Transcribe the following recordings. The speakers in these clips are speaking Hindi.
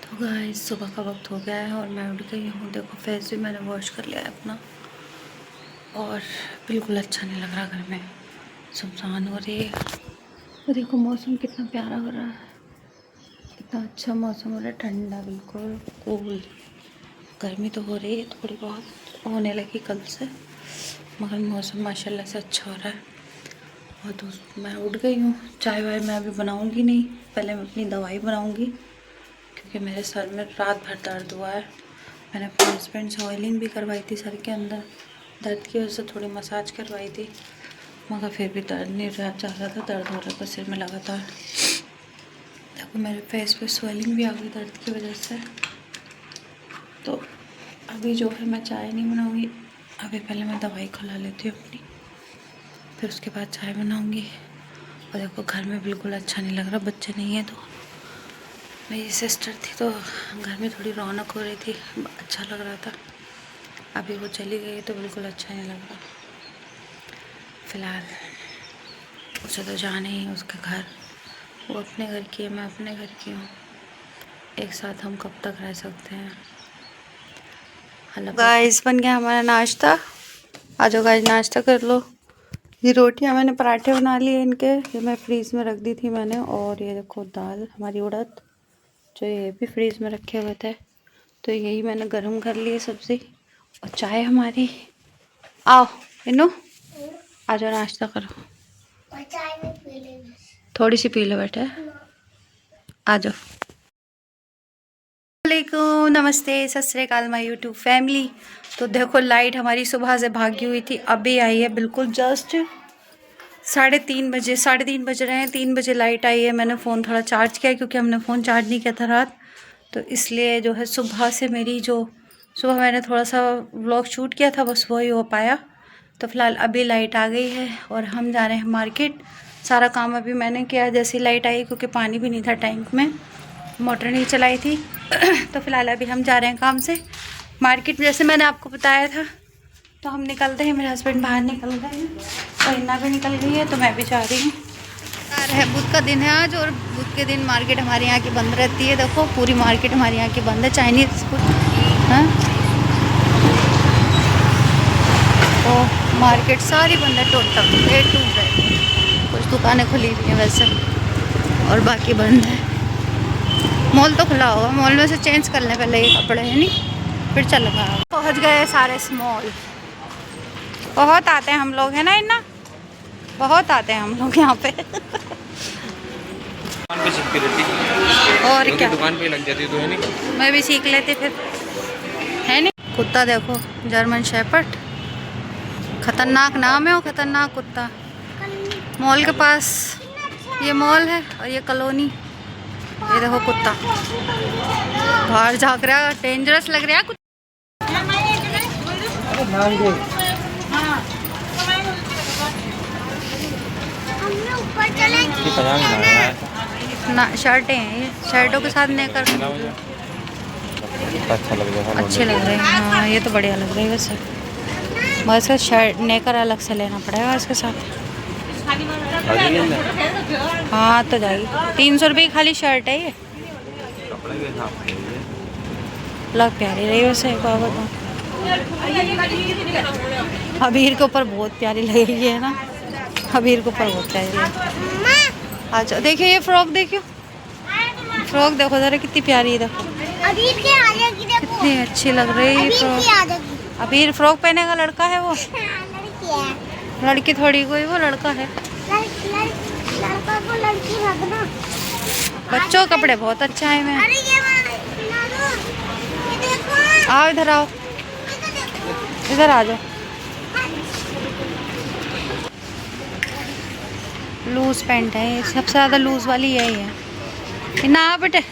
तो गाइस सुबह का वक्त हो गया है और मैं उठ गई हूँ। देखो फेस भी मैंने वॉश कर लिया है अपना और बिल्कुल अच्छा नहीं लग रहा। घर में सुनसान हो रही है। तो देखो मौसम कितना प्यारा हो रहा है, कितना अच्छा मौसम हो रहा है, ठंडा बिल्कुल कूल। गर्मी तो हो रही है थोड़ी बहुत, होने लगी कल से, मगर मौसम माशाल्लाह से अच्छा हो रहा है। और तो मैं उठ गई हूँ। चाय वाय मैं अभी बनाऊँगी नहीं, पहले मैं अपनी दवाई बनाऊँगी क्योंकि मेरे सर में रात भर दर्द हुआ है। मैंने अपने हस्बैंड से ऑयलिंग भी करवाई थी सर के अंदर, दर्द की वजह से थोड़ी मसाज करवाई थी, मगर फिर भी दर्द नहीं जा रहा था, दर्द हो रहा था सिर में लगातार। देखो मेरे फेस पे स्वेलिंग भी आ गई दर्द की वजह से। तो अभी जो है मैं चाय नहीं बनाऊँगी, अभी पहले मैं दवाई खुला लेती हूँ अपनी, फिर उसके बाद चाय बनाऊँगी। और देखो घर में बिल्कुल अच्छा नहीं लग रहा, बच्चे नहीं है तो मेरी सिस्टर थी तो घर में थोड़ी रौनक हो रही थी, अच्छा लग रहा था। अभी वो चली गई तो बिल्कुल अच्छा नहीं लग रहा। फ़िलहाल उसे तो जाने ही उसके घर, वो अपने घर की है, मैं अपने घर की हूँ। एक साथ हम कब तक रह सकते हैं। गाइस बन गया हमारा नाश्ता, आ जाओ गाइस नाश्ता कर लो। ये रोटियाँ मैंने पराठे बना लिए इनके, ये मैं फ्रीज़ में रख दी थी मैंने। और ये देखो दाल हमारी उड़द, जो ये भी फ्रीज़ में रखे हुए थे, तो यही मैंने गर्म कर लिए सब्ज़ी। और चाय हमारी, आओ इन्नू आ जाओ नाश्ता करो। चाय में पी ले, थोड़ी सी पी लो बेटा, आ जाओ। वालेकुम, नमस्ते, सत श्री अकाल माय यूट्यूब फैमिली। तो देखो लाइट हमारी सुबह से भागी हुई थी, अभी आई है बिल्कुल जस्ट 3:30 बजे, 3:30 बज रहे हैं, 3 बजे लाइट आई है। मैंने फ़ोन थोड़ा चार्ज किया क्योंकि हमने फ़ोन चार्ज नहीं किया था रात, तो इसलिए जो है सुबह से मेरी जो सुबह मैंने थोड़ा सा व्लॉग शूट किया था बस वही हो पाया। तो फ़िलहाल अभी लाइट आ गई है और हम जा रहे हैं मार्केट। सारा काम अभी मैंने किया जैसे लाइट आई, क्योंकि पानी भी नहीं था टैंक में, मोटर नहीं चलाई थी। तो फ़िलहाल अभी हम जा रहे हैं काम से मार्केट, जैसे मैंने आपको बताया था। तो हम निकलते हैं, मेरे हस्बैंड बाहर निकल गए हैं और इन्ना भी निकल गई है, तो मैं भी जा रही हूँ। है बुध का दिन है आज, और बुध के दिन मार्केट हमारे यहाँ की बंद रहती है। देखो पूरी मार्केट हमारे यहाँ की बंद है, चाइनीज़ फूड। हाँ तो मार्केट सारी बंद है टोटल, A to Z। कुछ दुकानें खुली हुई हैं वैसे और बाकी बंद है। मॉल तो खुला होगा, मॉल में से चेंज कर लें पहले ये कपड़े, है नहीं फिर चलेगा। पहुँच गए सारे मॉल। बहुत आते हैं हम लोग, है ना इन्ना, बहुत आते हैं हम लोग यहाँ पे। दुकान पे सीखती रहती और क्या, दुकान पे लग जाती तो है नहीं, मैं भी सीख लेती फिर, है नहीं। कुत्ता देखो, जर्मन शेपर्ड, खतरनाक नाम है वो, खतरनाक कुत्ता। मॉल के पास ये मॉल है और ये कॉलोनी। ये देखो कुत्ता बाहर झाँक रहा है, डेंजरस लग रहा है कुत्ता। ना शर्टें हैं ये, शर्टों के साथ नेकर अच्छा लग रहा है, अच्छे लग रहे हैं। हाँ ये तो बढ़िया लग रही है वैसे, मगर इसका शर्ट नेकर अलग से लेना पड़ेगा इसके साथ। हाँ तो जाएगी, 300 रुपये की खाली शर्ट है ये, लग प्यारी रही वैसे बाबा तो। अबीर के ऊपर बहुत प्यारी लगेगी, है ना, अबीर के ऊपर बहुत प्यारी लगेगी। अच्छा देखियो ये फ्रॉक, देखियो फ्रॉक देखो ज़रा कितनी प्यारी है, देखो कितनी अच्छी लग रही है फ्रॉक। अबीर फ्रॉक पहनेगा, लड़का है वो, लड़की थोड़ी कोई, वो लड़का है। बच्चों के कपड़े बहुत अच्छा है। मैं आओ इधर, आओ इधर आ जाओ। लूज पैंट है ये, सबसे ज़्यादा लूज वाली यही है ना। बेटे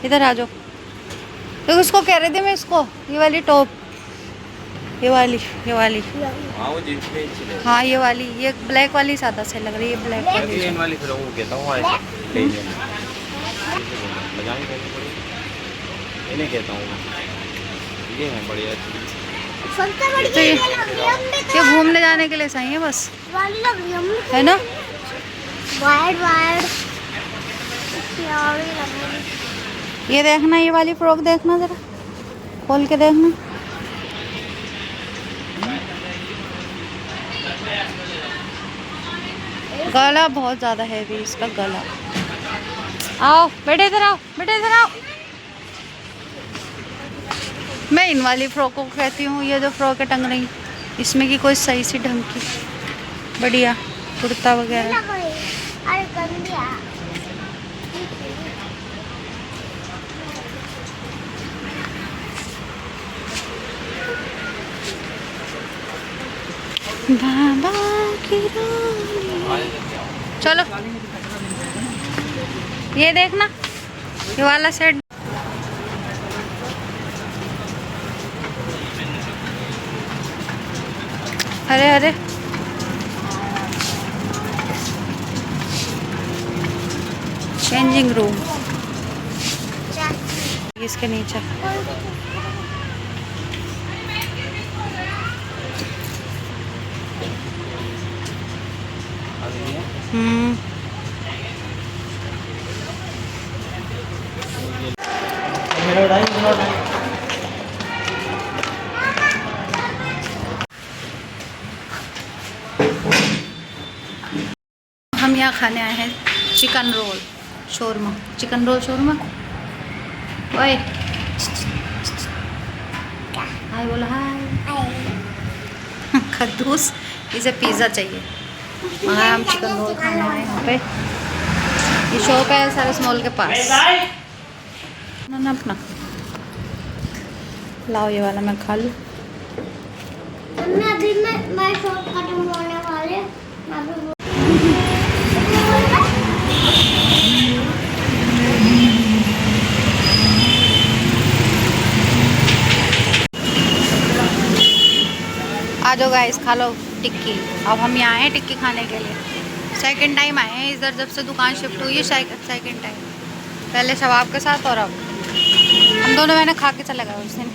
इधर आ जाओ, तो उसको कह रहे थे मैं, इसको ये वाली टॉप, ये वाली हाँ ये वाली, ये ब्लैक वाली ज़्यादा सही लग रही है, ब्लैक वाली फिर वो कहता हूँ इन्हें कहता हूँ ये है बढ़िया चीज। तो ये घूमने जाने के लिए सही है बस, है ना। ये देखना, ये वाली फ्रॉक देखना, ज़रा खोल के देखना। गला बहुत ज़्यादा हैवी इसका गला। आओ बेटे इधर आओ, बेटे इधर आओ। मैं इन वाली फ्रॉकों को कहती हूँ, ये जो फ्रॉक है टंग रही, इसमें की कोई सही सी ढंग की बढ़िया कुर्ता वगैरह। बाबा की रानी। चलो ये देखना, ये वाला सेट। अरे अरे चेंजिंग रूम इसके नीचे। हम यहाँ खाने आए हैं chicken roll shawarma, chicken roll shawarma. ओए हाय बोला, हाय। खद्दूस, इसे पिज़्ज़ा चाहिए। वहाँ हम चिकन रोल खाने आए यहाँ पे। ये शॉप है सरस मॉल के पास ना अपना। लाओ ये वाला मैं खा लूँ। अभी मैं शॉप खत्म होने वाले। आ जाओ गाइस, खा लो टिक्की। अब हम यहाँ हैं टिक्की खाने के लिए। सेकंड टाइम आए हैं इधर, जब से दुकान शिफ्ट हुई है सेकंड टाइम। पहले शबाब के साथ और अब हम दोनों मैंने खा के चला गया उस दिन।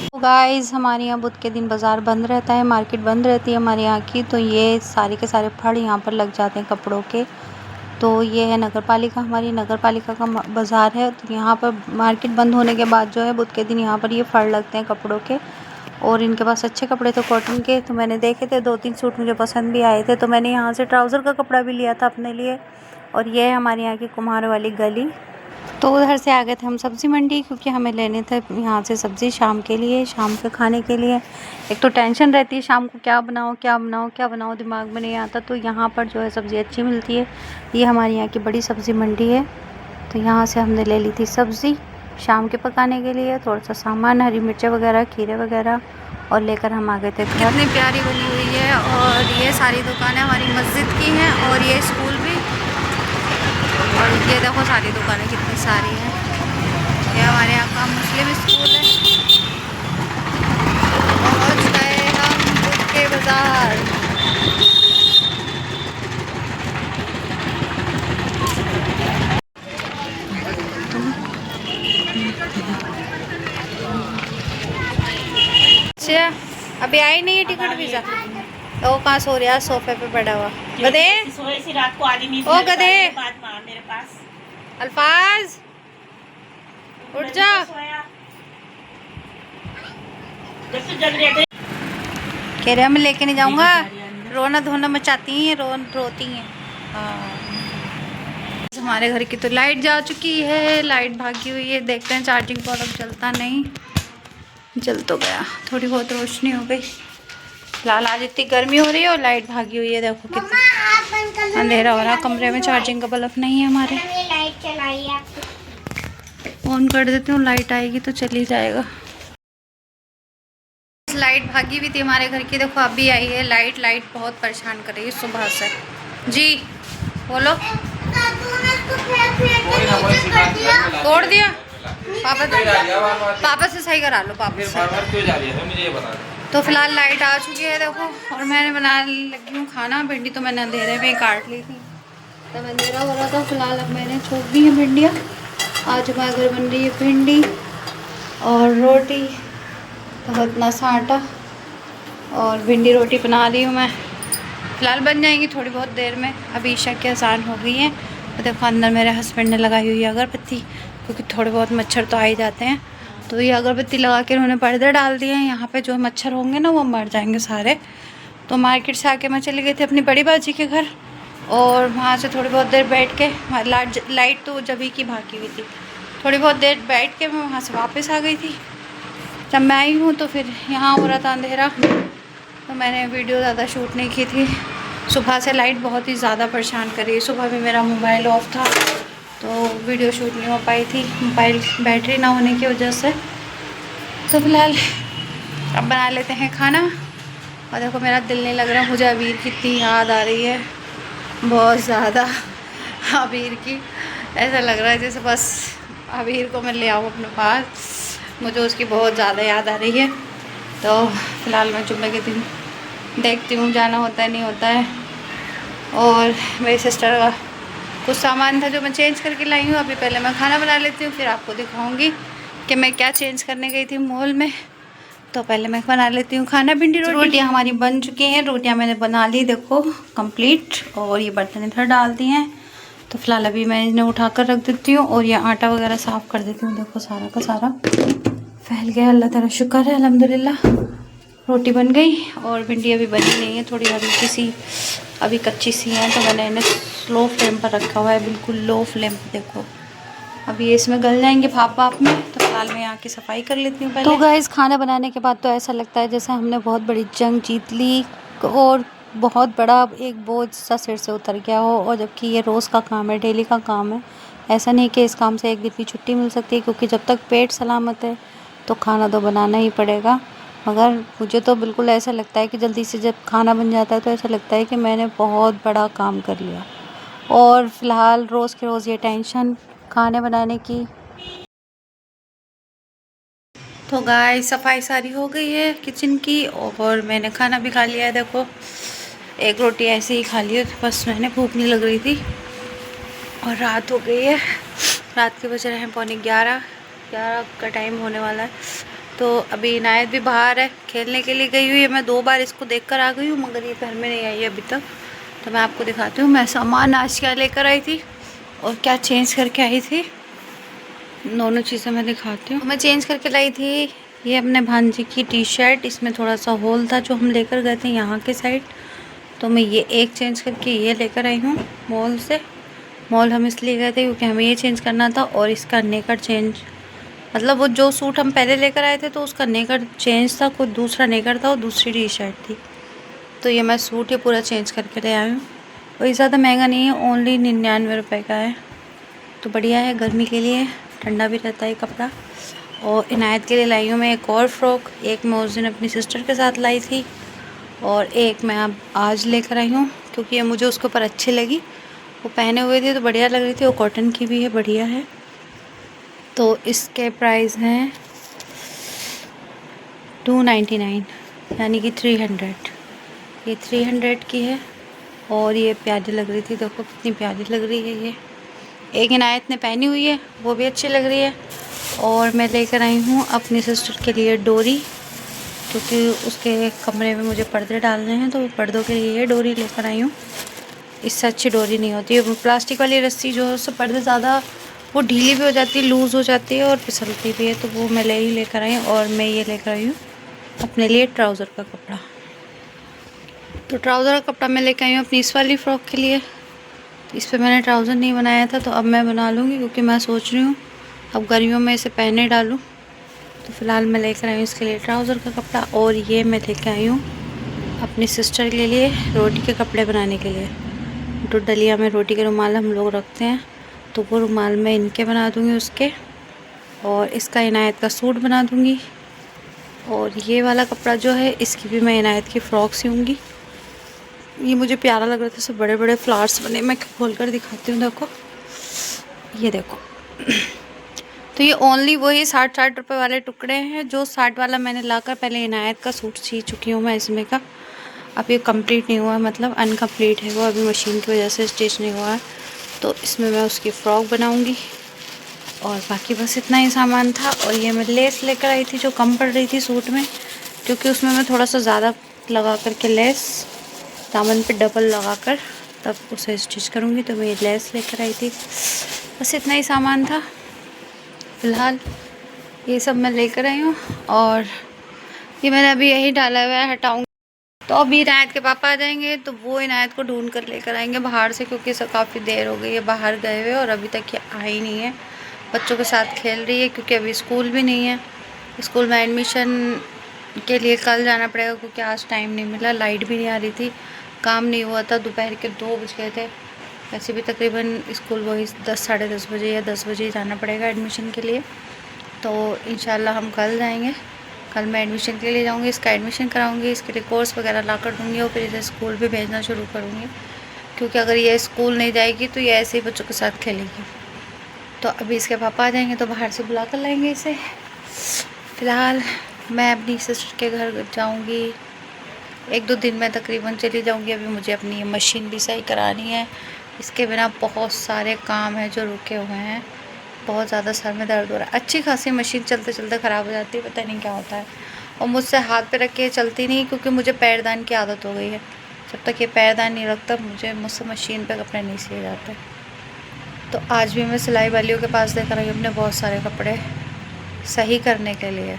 तो गाइस हमारे यहाँ बुध के दिन बाज़ार बंद रहता है, मार्केट बंद रहती है हमारे यहाँ की। तो ये सारे के सारे फड़ यहाँ पर लग जाते हैं कपड़ों के। तो ये है नगर पालिका, हमारी नगर पालिका का बाज़ार है। तो यहाँ पर मार्केट बंद होने के बाद जो है बुध के दिन यहाँ पर ये फड़ लगते हैं कपड़ों के। और इनके पास अच्छे कपड़े थे कॉटन के। तो मैंने देखे थे, 2-3 सूट मुझे पसंद भी आए थे। तो मैंने यहाँ से ट्राउज़र का कपड़ा भी लिया था अपने लिए। और ये है हमारे यहाँ की कुम्हार वाली गली। तो उधर से आ गए थे हम सब्ज़ी मंडी, क्योंकि हमें लेने थे यहाँ से सब्ज़ी शाम के लिए, शाम के खाने के लिए। एक तो टेंशन रहती है शाम को क्या बनाओ क्या बनाओ क्या बनाओ, दिमाग में नहीं आता। तो यहाँ पर जो है सब्ज़ी अच्छी मिलती है। ये हमारे यहाँ की बड़ी सब्ज़ी मंडी है। तो यहाँ से हमने ले ली थी सब्ज़ी शाम के पकाने के लिए, थोड़ा सा सामान, हरी मिर्चें वगैरह, खीरे वगैरह, और लेकर हम आ गए थे घर। कितनी प्यारी बनी हुई है। और ये सारी दुकानें हमारी मस्जिद की हैं, और ये स्कूल भी। और ये देखो सारी दुकानें कितनी सारी हैं। ये हमारे यहाँ का मुस्लिम स्कूल है। पहुँच गए हम बुध के बाज़ार। अच्छा अभी आई नहीं है टिकट वीज़ा। तो वो कहाँ सो रहा है, सोफे पे पड़ा हुआ गधे। ओ गधे, मेरे पास अल्फाज उठ जा। कह रहे मैं लेके नहीं जाऊंगा, रोना धोना मचाती हैं, रोती हैं। हमारे घर की तो लाइट जा चुकी है, लाइट भागी हुई है। देखते हैं चार्जिंग पॉड अब चलता नहीं, जल तो गया, थोड़ी बहुत रोशनी हो गई। फिलहाल आज इतनी गर्मी हो रही है और लाइट भागी हुई है। देखो कितना अंधेरा हो रहा है, कमरे में चार्जिंग का बल्ब नहीं है हमारे। लाइट चलाई है। ऑन कर देती हूँ, लाइट आएगी तो चली जाएगा। लाइट भागी हुई थी हमारे घर की, देखो अभी आई है लाइट। लाइट बहुत परेशान कर रही है सुबह से। जी बोलो। तोड़ दिया पापा से सही करा लो, पापा से। तो फिलहाल लाइट आ चुकी है देखो, और मैंने बनाने लगी हूँ खाना। भिंडी तो मैंने अंधेरे में ही काट ली थी, तब अंधेरा हो रहा था। फिलहाल अब मैंने छोड़ दी है भिंडियाँ। आज हमारे घर बन रही है भिंडी और रोटी, तो इतना सा आटा और भिंडी रोटी बना रही हूँ मैं। फ़िलहाल बन जाएंगी थोड़ी बहुत देर में। अभी ईशा की अज़ान हो गई है, और देखो अंदर मेरे हस्बैंड ने लगाई हुई है अगरबत्ती, क्योंकि थोड़े बहुत मच्छर तो आ ही जाते हैं। तो ये अगरबत्ती लगा के उन्होंने पर्दे डाल दिए हैं। यहाँ पे जो मच्छर होंगे ना वो मर जाएंगे सारे। तो मार्केट से आके मैं चली गई थी अपनी बड़ी बाजी के घर, और वहाँ से थोड़ी बहुत देर बैठ के, लाइट तो जब ही की भागी हुई थी, थोड़ी बहुत देर बैठ के मैं वहाँ से वापस आ गई थी। जब मैं आई हूँ तो फिर यहाँ हो रहा था अंधेरा, तो मैंने वीडियो ज़्यादा शूट नहीं की थी। सुबह से लाइट बहुत ही ज़्यादा परेशान कर रही है। सुबह भी मेरा मोबाइल ऑफ था तो वीडियो शूट नहीं हो पाई थी, मोबाइल बैटरी ना होने की वजह से। तो फिलहाल अब बना लेते हैं खाना। और देखो मेरा दिल नहीं लग रहा, मुझे अबीर की इतनी याद आ रही है, बहुत ज़्यादा अबीर की। ऐसा लग रहा है जैसे बस अबीर को मैं ले आऊँ अपने पास, मुझे उसकी बहुत ज़्यादा याद आ रही है। तो फिलहाल मैं जुम्मे के दिन देखती हूँ जाना होता है नहीं होता है। और मेरी सिस्टर का कुछ सामान था जो मैं चेंज करके लाई हूँ। अभी पहले मैं खाना बना लेती हूँ, फिर आपको दिखाऊंगी कि मैं क्या चेंज करने गई थी मॉल में। तो पहले मैं बना लेती हूँ खाना। भिंडी रोटियाँ हमारी बन चुकी हैं, रोटियाँ मैंने बना ली देखो कंप्लीट, और ये बर्तन इधर डाल दिए हैं। तो फिलहाल अभी मैं इन्हें उठा कर रख देती हूँ, और ये आटा वगैरह साफ़ कर देती हूँ। देखो सारा का सारा फैल गया, अल्लाह ताला शुक्र है अल्हम्दुलिल्लाह। रोटी बन गई, और भिंडी अभी बनी नहीं है, थोड़ी हल्की सी अभी कच्ची सी हैं, तो मैंने इन्हें स्लो फ्लेम पर रखा हुआ है, बिल्कुल लो फ्लेम पर। देखो अभी ये इसमें गल जाएंगे भाप में। तो फिलहाल मैं यहाँ की सफाई कर लेती हूँ पहले। तो गाइस खाना बनाने के बाद तो ऐसा लगता है जैसे हमने बहुत बड़ी जंग जीत ली, और बहुत बड़ा एक बोझ सा सिर से उतर गया हो। और जबकि ये रोज़ का काम है, डेली का काम है। ऐसा नहीं कि इस काम से एक दिन की छुट्टी मिल सकती है, क्योंकि जब तक पेट सलामत है तो खाना तो बनाना ही पड़ेगा। मगर मुझे तो बिल्कुल ऐसा लगता है कि जल्दी से जब खाना बन जाता है तो ऐसा लगता है कि मैंने बहुत बड़ा काम कर लिया। और फिलहाल रोज़ के रोज़ ये टेंशन खाने बनाने की। तो गाइस सफाई सारी हो गई है किचन की, और मैंने खाना भी खा लिया है। देखो एक रोटी ऐसे ही खा ली है, बस मैंने भूख नहीं लग रही थी। और रात हो गई है, रात के बज रहे हैं 11:15 का टाइम होने वाला है। तो अभी इनायत भी बाहर है, खेलने के लिए गई हुई है। मैं 2 बार इसको देखकर आ गई हूँ, मगर ये घर में नहीं आई है अभी तक। तो मैं आपको दिखाती हूँ मैं सामान आज क्या लेकर आई थी और क्या चेंज करके आई थी, दोनों चीज़ें मैं दिखाती हूँ। मैं चेंज करके लाई थी ये अपने भांजी की टी-शर्ट, इसमें थोड़ा सा होल था जो हम लेकर गए थे यहाँ के साइड। तो मैं ये एक चेंज करके ये लेकर आई हूँ मॉल से। मॉल हम इसलिए गए थे क्योंकि हमें ये चेंज करना था, और इसका नेकर चेंज, मतलब वो जो सूट हम पहले लेकर आए थे तो उसका नेकर चेंज था, कोई दूसरा नेकर था और दूसरी टी-शर्ट थी। तो ये मैं सूट ये पूरा चेंज करके ले आई हूँ। कोई ज़्यादा महंगा नहीं है, ओनली 99 रुपये का है। तो बढ़िया है, गर्मी के लिए ठंडा भी रहता है कपड़ा। और इनायत के लिए लाई हूँ मैं एक और फ्रॉक, एक मैं उस दिन अपनी सिस्टर के साथ लाई थी, और एक मैं अब आज लेकर आई हूँ क्योंकि ये मुझे उसके ऊपर अच्छी लगी। वो पहने हुए थे तो बढ़िया लग रही थी, वो कॉटन की भी है, बढ़िया है। तो इसके प्राइस हैं 299 यानी कि 300। ये 300 की है, और ये प्यारी लग रही थी, देखो कितनी प्यारी लग रही है। ये एक इनायत ने पहनी हुई है, वो भी अच्छी लग रही है। और मैं लेकर आई हूँ अपनी सिस्टर के लिए डोरी, क्योंकि उसके कमरे में मुझे पर्दे डालने हैं, तो पर्दों के लिए ये डोरी लेकर आई हूँ। इससे अच्छी डोरी नहीं होती है, प्लास्टिक वाली रस्सी जो है उससे पर्दे ज़्यादा वो ढीली भी हो जाती है, लूज़ हो जाती है और फिसलती भी है। तो वो मैं लेकर आई हूँ। और मैं ये लेकर आई हूँ अपने लिए ट्राउज़र का कपड़ा। तो ट्राउज़र का कपड़ा मैं लेकर आई हूँ अपनी इस वाली फ़्रॉक के लिए। इस पर मैंने ट्राउज़र नहीं बनाया था, तो अब मैं बना लूँगी, क्योंकि मैं सोच रही हूँ अब गर्मियों में इसे पहने डालूँ। तो फ़िलहाल मैं लेकर आई हूँ इसके लिए ट्राउज़र का कपड़ा। और ये मैं लेकर आई हूँ अपनी सिस्टर के लिए रोटी के कपड़े बनाने के लिए। तो डलिया में रोटी के रुमाल हम लोग रखते हैं, तो वो रुमाल मैं इनके बना दूँगी उसके, और इसका इनायत का सूट बना दूँगी। और ये वाला कपड़ा जो है इसकी भी मैं इनायत की फ़्रॉक सियूँगी। ये मुझे प्यारा लग रहा था, सब बड़े बड़े फ्लावर्स बने। मैं खोल कर दिखाती हूँ, देखो ये देखो। तो ये ओनली वही 60 रुपये वाले टुकड़े हैं, जो 60 वाला मैंने लाकर पहले इनायत का सूट सी चुकी हूँ मैं इसमें का। अब ये कंप्लीट नहीं हुआ है, मतलब अनकम्प्लीट है वो, अभी मशीन की वजह से स्टिच नहीं हुआ है। तो इसमें मैं उसकी फ़्रॉक बनाऊँगी, और बाकी बस इतना ही सामान था। और ये मैं लेस लेकर आई थी जो कम पड़ रही थी सूट में, क्योंकि उसमें मैं थोड़ा सा ज़्यादा लगा कर के लेस दामन पे डबल लगा कर तब उसे स्टिच करूँगी। तो मैं लेस लेकर आई थी, बस इतना ही सामान था फ़िलहाल। ये सब मैं लेकर आई हूँ और ये मैंने अभी यही डाला हुआ है, हटाऊँगी। तो अभी इनायत के पापा आ जाएंगे तो वो इनायत को ढूंढ कर लेकर आएंगे बाहर से, क्योंकि काफ़ी देर हो गई है बाहर गए हुए और अभी तक ये आई नहीं है। बच्चों के साथ खेल रही है क्योंकि अभी स्कूल भी नहीं है। स्कूल में एडमिशन के लिए कल जाना पड़ेगा क्योंकि आज टाइम नहीं मिला, लाइट भी नहीं आ रही थी, काम नहीं हुआ था, दोपहर के 2 बज गए थे। वैसे भी तकरीबन स्कूल वही 10 साढ़े 10 बजे या 10 बजे ही जाना पड़ेगा एडमिशन के लिए। तो इंशाल्लाह हम कल जाएंगे। कल मैं एडमिशन के लिए जाऊंगी, इसका एडमिशन कराऊंगी, इसके लिए कोर्स वगैरह ला कर दूँगी और फिर इसे स्कूल भी भेजना शुरू करूँगी, क्योंकि अगर ये स्कूल नहीं जाएगी तो ये ऐसे ही बच्चों के साथ खेलेगी। तो अभी इसके पापा आ जाएंगे तो बाहर से बुला कर लाएंगे इसे। फ़िलहाल मैं अपनी सिस्टर के घर जाऊंगी, 1-2 दिन में तकरीबन चली जाऊंगी। अभी मुझे अपनी मशीन भी सही करानी है, इसके बिना बहुत सारे काम हैं जो रुके हुए हैं। बहुत ज़्यादा सर में दर्द हो रहा है, अच्छी खासी मशीन चलते चलते ख़राब हो जाती है, पता नहीं क्या होता है। और मुझसे हाथ पे रख के चलती नहीं, क्योंकि मुझे पैरदान की आदत हो गई है। जब तक ये पैरदान नहीं रखता मुझसे मशीन पे कपड़े नहीं सिए जाते। तो आज भी मैं सिलाई वालियों के पास लेकर आई अपने बहुत सारे कपड़े सही करने के लिए,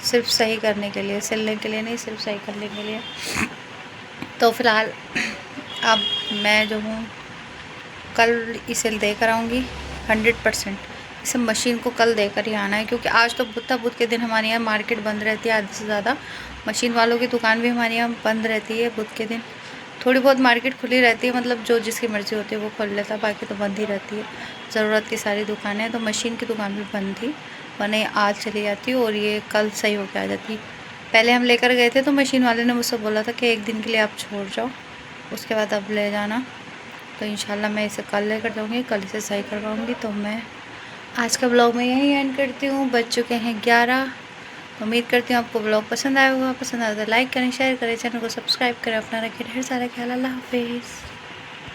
सिर्फ सही करने के लिए, सिलने के लिए नहीं, सिर्फ सही करने के लिए। तो फ़िलहाल अब मैं जो हूँ कल इसे देकर आऊँगी 100%। इसे मशीन को कल देकर ही आना है, क्योंकि आज तो बुध के दिन हमारे यहाँ मार्केट बंद रहती है आधे से ज़्यादा। मशीन वालों की दुकान भी हमारे यहाँ बंद रहती है बुध के दिन। थोड़ी बहुत मार्केट खुली रहती है, मतलब जो जिसकी मर्ज़ी होती है वो खोल लेता है, बाकी तो बंद ही रहती है ज़रूरत की सारी दुकानें। तो मशीन की दुकान भी बंद थी, वरना ये आज चली जाती और ये कल सही होकर आ जाती। पहले हम लेकर गए थे तो मशीन वाले ने मुझसे बोला था कि 1 दिन के लिए आप छोड़ जाओ, उसके बाद अब ले जाना। तो इंशाल्लाह मैं इसे कल लेकर जाऊँगी, कल इसे सही करवाऊँगी। तो मैं आज का ब्लॉग मैं यहीं एंड करती हूँ। बज चुके हैं 11। उम्मीद करती हूँ आपको ब्लॉग पसंद आया होगा। पसंद आया तो लाइक करें, शेयर करें, चैनल को सब्सक्राइब करें। अपना रखें ढेर सारा ख्याल। अल्लाह हाफिज़।